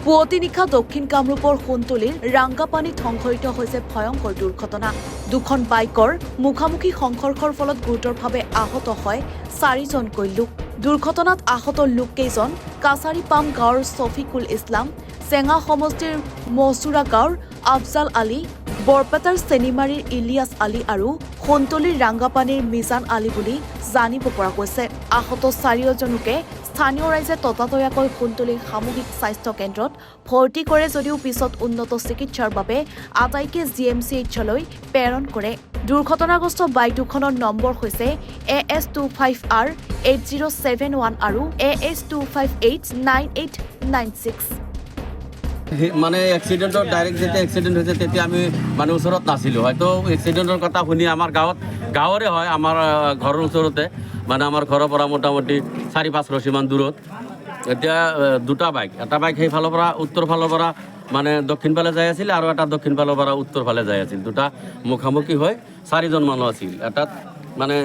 পুৱতি নিশা দক্ষিণ কামৰূপৰ সোণতলীৰ ৰাংগাপানীত সংঘটিত হৈছে ভয়ংকৰ দুৰ্ঘটনা। দুখন বাইকৰ মুখামুখি সংঘৰ্ষৰ ফলত গুৰুতৰভাৱে আহত হয় 4জনকৈ লোক। দুৰ্ঘটনাত আহত লোককেইজন কাছাৰীপাম গাঁৱৰ ছফিকুল ইছলাম, চেঙা সমষ্টিৰ মহচুৰা গাঁৱৰ আফজাল আলী, বৰপেটাৰ চেনিমাৰীৰ ইলিয়াছ আলী আৰু সোণতলীৰ ৰাংগাপানীৰ মিজান আলী বুলি জানিব পৰা গৈছে। আহত 4জনকে স্থানীয় ৰাইজে ততাতৈয়াকৈ সোণতলী সামূহিক স্বাস্থ্য কেন্দ্ৰত ভৰ্তি কৰে যদিও পিছত উন্নত চিকিৎসাৰ বাবে আটাইকে GMCHলৈ প্ৰেৰণ কৰে। দুৰ্ঘটনাগ্ৰস্ত বাইক দুখনৰ নম্বৰ হৈছে AS25R 8071 আৰু AS25H9896। মানে এক্সিডেণ্টৰ ডাইৰেক্ট যেতিয়া এক্সিডেণ্ট হৈছে তেতিয়া আমি মানে ওচৰত নাছিলোঁ। হয়তো এক্সিডেণ্টৰ কথা শুনি আমাৰ গাঁৱৰে হয়, আমাৰ ঘৰৰ ওচৰতে, মানে আমাৰ ঘৰৰ পৰা মোটামুটি 4-5 ৰছীমান দূৰত। এতিয়া দুটা বাইক, এটা বাইক সেইফালৰ পৰা উত্তৰ ফালৰ পৰা মানে দক্ষিণ ফালে যাই আছিল আৰু এটা দক্ষিণ ফালৰ পৰা উত্তৰ ফালে যাই আছিল। দুটা মুখামুখি হৈ 4জন মানুহ আছিল। এটাত মানে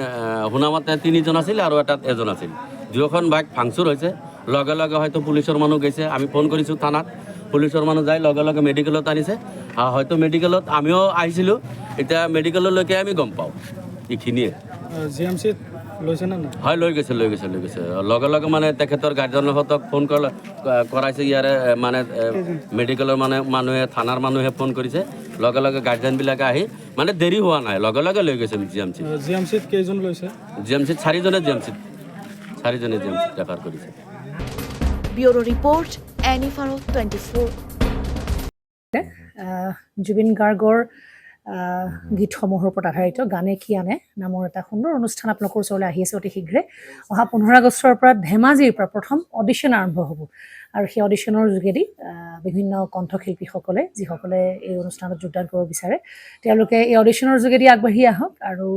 শুনামতে 3জন আছিল আৰু এটাত এজন আছিল। দুয়োখন বাইক ভাংচুৰ হৈছে। লগে লগে হয়তো পুলিচৰ মানুহ গৈছে, আমি ফোন কৰিছোঁ থানাত, পুলিচৰ মানুহ যাই লগে লগে মেডিকেলত আনিছে। হয়তো মেডিকেলত আমিও আহিছিলোঁ, এতিয়া মেডিকেললৈকে আমি গম পাওঁ এইখিনিয়ে। GMCত লৈছে নে নাই? হয়, লৈ গৈছে। লগে লগে মানে তেখেতৰ গাৰ্জেনহঁতক ফোন কৰাইছে। ইয়াৰে মানে মেডিকেলৰ মানুহে, থানাৰ মানুহে ফোন কৰিছে। লগে লগে গাৰ্জেনবিলাকে আহি মানে দেৰি হোৱা নাই, লগে লগে লৈ গৈছে GMCত। GMCত কেইজন লৈছে? GMCত 4জনে GMCত ৰেফাৰ কৰিছে। ব্যুৰো ৰিপৰ্ট, এনিফাৰো 24। জুবিন গাৰ্গৰ গীতসমূহৰ ওপৰত আধাৰিত গানে কি আনে নামৰ এটা সুন্দৰ অনুষ্ঠান আপোনালোকৰ ওচৰলৈ আহি আছে অতি শীঘ্ৰে। অহা 15 আগষ্টৰ পৰা ধেমাজিৰ পৰা প্ৰথম অডিশ্যন আৰম্ভ হ'ব আৰু সেই অডিশ্যনৰ যোগেদি বিভিন্ন কণ্ঠশিল্পীসকলে, যিসকলে এই অনুষ্ঠানত যোগদান কৰিব বিচাৰে, তেওঁলোকে এই অডিশ্যনৰ যোগেদি আগবাঢ়ি আহক। আৰু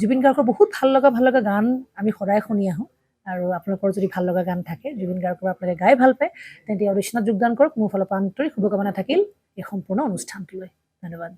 জুবিন গাৰ্গৰ বহুত ভাল লগা গান আমি সদায় শুনি আহোঁ। আৰু আপোনালোকৰ যদি ভাল লগা গান থাকে, জুবিন গাৰ্গৰ আপোনালোকে গাই ভাল পায়, তেন্তে অডিশ্যনত যোগদান কৰক। মোৰ ফালৰ পৰা আন্তৰিক শুভকামনা থাকিল এই সম্পূৰ্ণ অনুষ্ঠানটোলৈ। ধন্যবাদ।